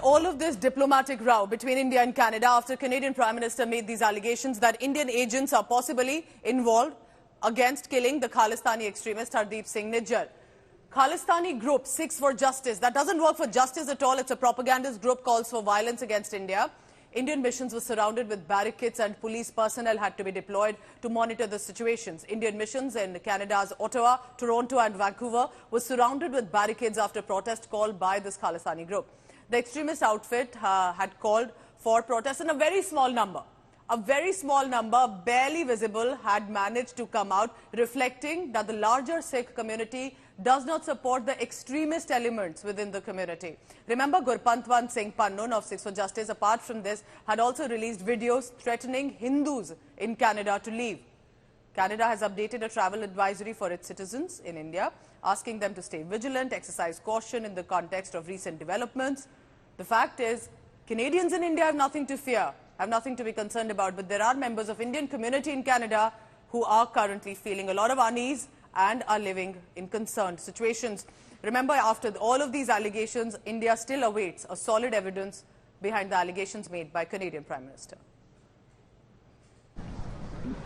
all of this diplomatic row between India and Canada after Canadian Prime Minister made these allegations that Indian agents are possibly involved against killing the Khalistani extremist Hardeep Singh Nijjar. Khalistani group Sikhs for Justice, that doesn't work for justice at all. It's a propagandist group, calls for violence against India. Indian missions were surrounded with barricades and police personnel had to be deployed to monitor the situations. Indian missions in Canada's Ottawa, Toronto and Vancouver were surrounded with barricades after protest called by this Khalistani group. The extremist outfit had called for protests in a very small number. A very small number, barely visible, had managed to come out, reflecting that the larger Sikh community does not support the extremist elements within the community. Remember, Gurpantwan Singh Pannun of Sikhs for Justice, apart from this, had also released videos threatening Hindus in Canada to leave. Canada has updated a travel advisory for its citizens in India, asking them to stay vigilant, exercise caution in the context of recent developments. The fact is, Canadians in India have nothing to fear, have nothing to be concerned about, but there are members of Indian community in Canada who are currently feeling a lot of unease and are living in concerned situations. Remember, after all of these allegations, India still awaits a solid evidence behind the allegations made by Canadian Prime Minister.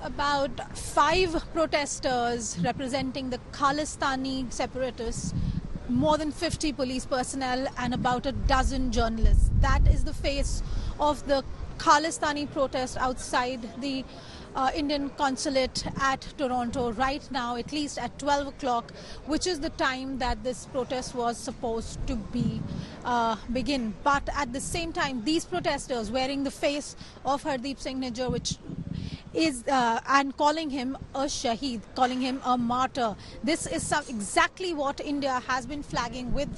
About 5 protesters representing the Khalistani separatists, more than 50 police personnel and about a dozen journalists. That is the face of the Khalistani protest outside the Indian consulate at Toronto right now, at least at 12 o'clock, which is the time that this protest was supposed to be begin. But at the same time, these protesters wearing the face of Hardeep Singh Nijjar, which is and calling him a shaheed, calling him a martyr. This is exactly what India has been flagging with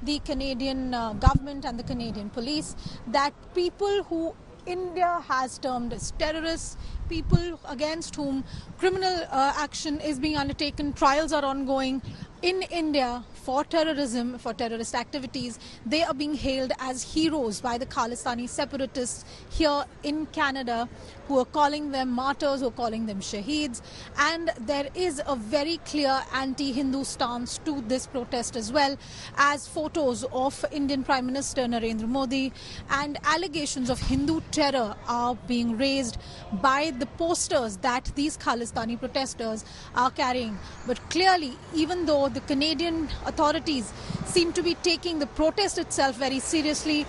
the Canadian government and the Canadian police, that people who India has termed as terrorists, people against whom criminal action is being undertaken, trials are ongoing in India for terrorism, for terrorist activities. They are being hailed as heroes by the Khalistani separatists here in Canada, who are calling them martyrs, who are calling them shaheeds. And there is a very clear anti-Hindu stance to this protest as well, as photos of Indian Prime Minister Narendra Modi and allegations of Hindu terror are being raised by the posters that these Khalistani protesters are carrying. But clearly, even though the Canadian authorities seem to be taking the protest itself very seriously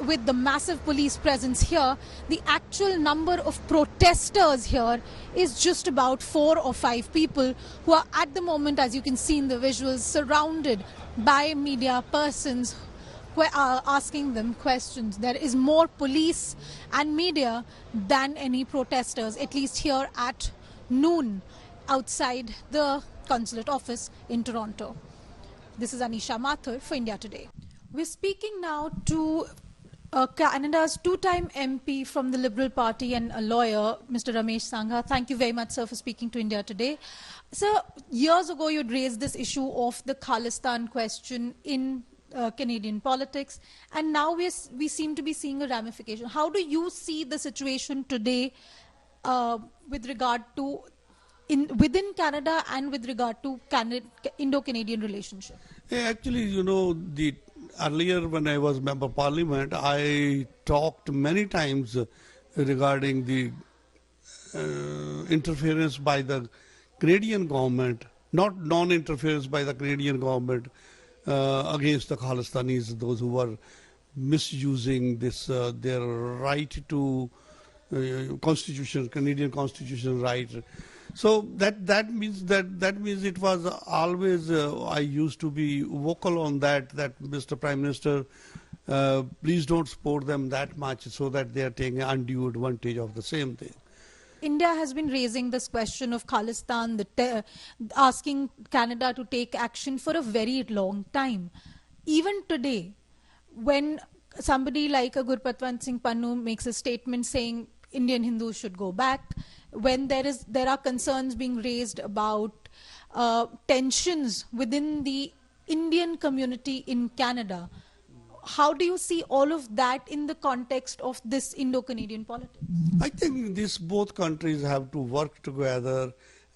with the massive police presence here, the actual number of protesters here is just about 4 or 5 people who are at the moment, as you can see in the visuals, surrounded by media persons who are asking them questions. There is more police and media than any protesters, at least here at noon outside the consulate office in Toronto. This is Aneesha Mathur for India Today. We're speaking now to Canada's 2-time MP from the Liberal Party and a lawyer, Mr. Ramesh Sangha. Thank you very much, sir, for speaking to India Today. Sir, years ago you'd raised this issue of the Khalistan question in Canadian politics, and now we seem to be seeing a ramification. How do you see the situation today with regard to within Canada and with regard to Indo-Canadian relationship? Yeah, actually, you know, earlier when I was Member of Parliament, I talked many times regarding the interference by the Canadian government, not non-interference by the Canadian government against the Khalistanis, those who were misusing this their right to constitution, Canadian constitutional right. So that means it was always I used to be vocal on that Mr. Prime Minister, please don't support them that much so that they are taking undue advantage of the same thing. India has been raising this question of Khalistan, asking Canada to take action for a very long time. Even today, when somebody like a Gurpatwant Singh Pannu makes a statement saying Indian Hindus should go back, when there are concerns being raised about tensions within the Indian community in Canada, how do you see all of that in the context of this Indo-Canadian politics? I think both countries have to work together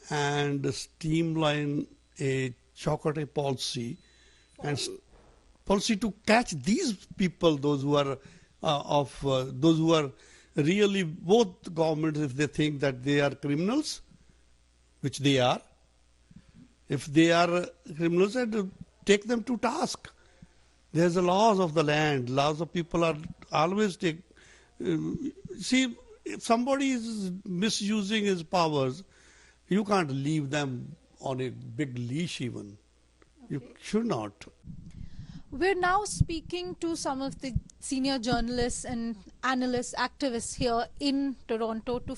and streamline a chocolate policy and policy to catch these people, those who are those who are really, both governments, if they think that they are criminals, which they are, if they are criminals, and take them to task. There's the laws of the land. Laws of people are always take. See, if somebody is misusing his powers, you can't leave them on a big leash even. You should not. We're now speaking to some of the senior journalists and analysts, activists here in Toronto to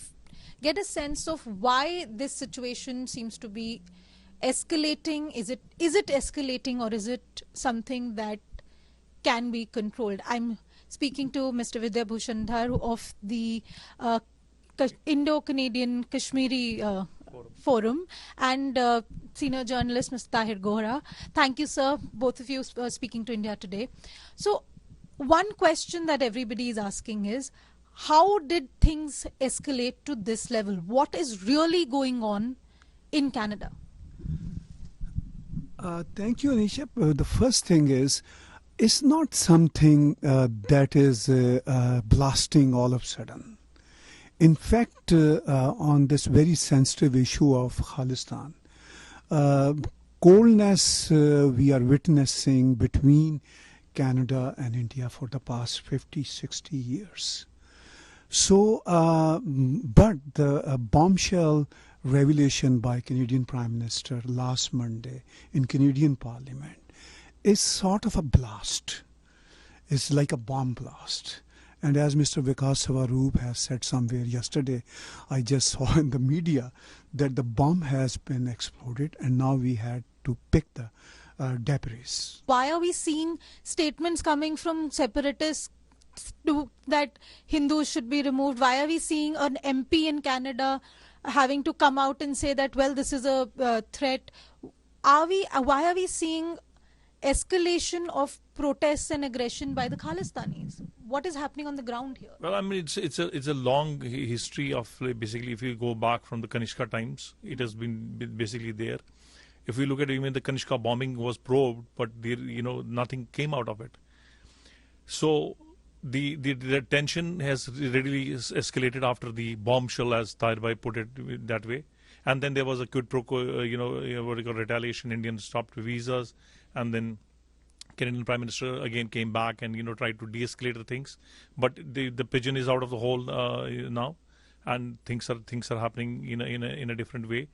get a sense of why this situation seems to be escalating. Is it escalating, or is it something that can be controlled? I'm speaking to Mr. Vidya Bhushandhar of the Indo-Canadian Kashmiri Forum and senior journalist Mr. Tahir Gohra. Thank you, sir, both of you speaking to India Today. So one question that everybody is asking is, how did things escalate to this level? What is really going on in Canada? Thank you, Aneesha. The first thing is, it's not something that is blasting all of a sudden. In fact, on this very sensitive issue of Khalistan, coldness we are witnessing between Canada and India for the past 50, 60 years. So, but the bombshell revelation by Canadian Prime Minister last Monday in Canadian Parliament is sort of a blast. It's like a bomb blast. And as Mr. Vikas Swaroop has said somewhere yesterday, I just saw in the media that the bomb has been exploded and now we had to pick the debris. Why are we seeing statements coming from separatists that Hindus should be removed? Why are we seeing an MP in Canada having to come out and say that, well, this is a threat? Why are we seeing escalation of protests and aggression by the Khalistanis? What is happening on the ground here? Well, I mean, it's a long history of, basically, if you go back from the Kanishka times, it has been basically there. If we look at even the Kanishka bombing was probed, but there, nothing came out of it. So the tension has really escalated after the bombshell, as Tahir Bhai put it that way. And then there was a quid pro quo, retaliation. Indians stopped visas, and then Canadian Prime Minister again came back and tried to de-escalate the things. But the pigeon is out of the hole now, and things are happening in a different way.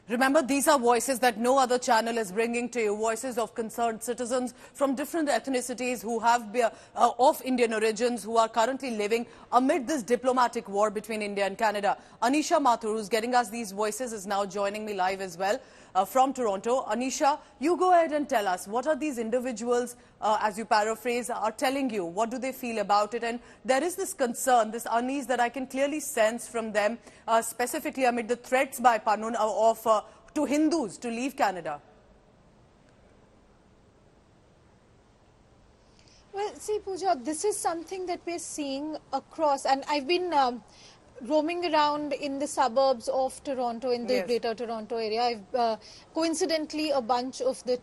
Remember, these are voices that no other channel is bringing to you. Voices of concerned citizens from different ethnicities who have of Indian origins, who are currently living amid this diplomatic war between India and Canada. Aneesha Mathur, who's getting us these voices, is now joining me live as well from Toronto. Aneesha, you go ahead and tell us, what are these individuals, as you paraphrase, are telling you? What do they feel about it? And there is this concern, this unease that I can clearly sense from them, specifically amid the threats by Panun to Hindus to leave Canada. Well, see, Pooja, this is something that we're seeing across, and I've been roaming around in the suburbs of Toronto, in the greater Toronto area. Coincidentally, a bunch of the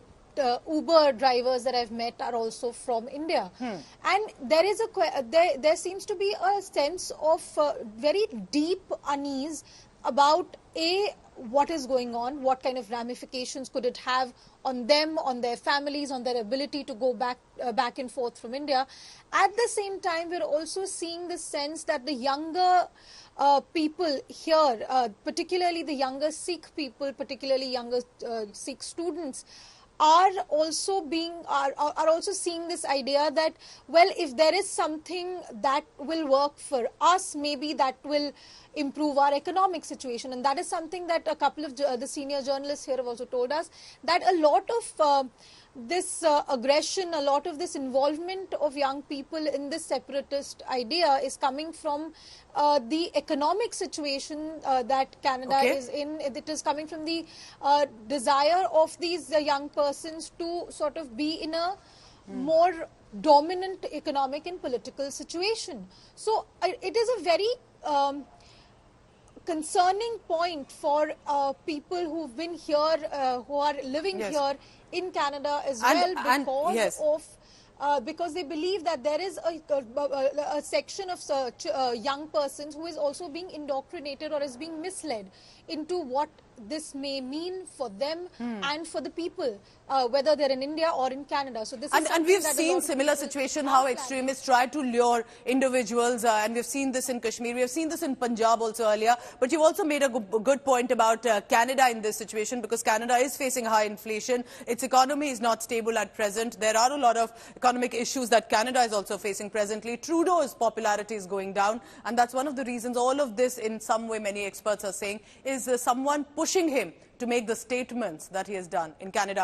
Uber drivers that I've met are also from India. And there is there seems to be a sense of very deep unease about what is going on, what kind of ramifications could it have on them, on their families, on their ability to go back and forth from India. At the same time, we're also seeing the sense that the younger people here, particularly the younger Sikh people, particularly younger Sikh students, are also seeing this idea that, well, if there is something that will work for us, maybe that will improve our economic situation. And that is something that a couple of the senior journalists here have also told us, that a lot of this aggression, a lot of this involvement of young people in this separatist idea is coming from the economic situation that Canada is in. It is coming from the desire of these young persons to sort of be in a more dominant economic and political situation. So it is a very concerning point for people who've been here, who are living Yes. here in Canada as And- well, and- because yes. of because they believe that there is a section of young persons who is also being indoctrinated or is being misled into what this may mean for them and for the people, whether they're in India or in Canada. So this is And something we've that a seen lot of similar people situation are how planning. extremists try to lure individuals, and we've seen this in Kashmir, we have seen this in Punjab also earlier. But you've also made a good point about Canada in this situation, because Canada is facing high inflation. Its economy is not stable at present. There are a lot of economic issues that Canada is also facing presently. Trudeau's popularity is going down, and that's one of the reasons all of this, in some way, many experts are saying, is someone pushing him to make the statements that he has done in Canada.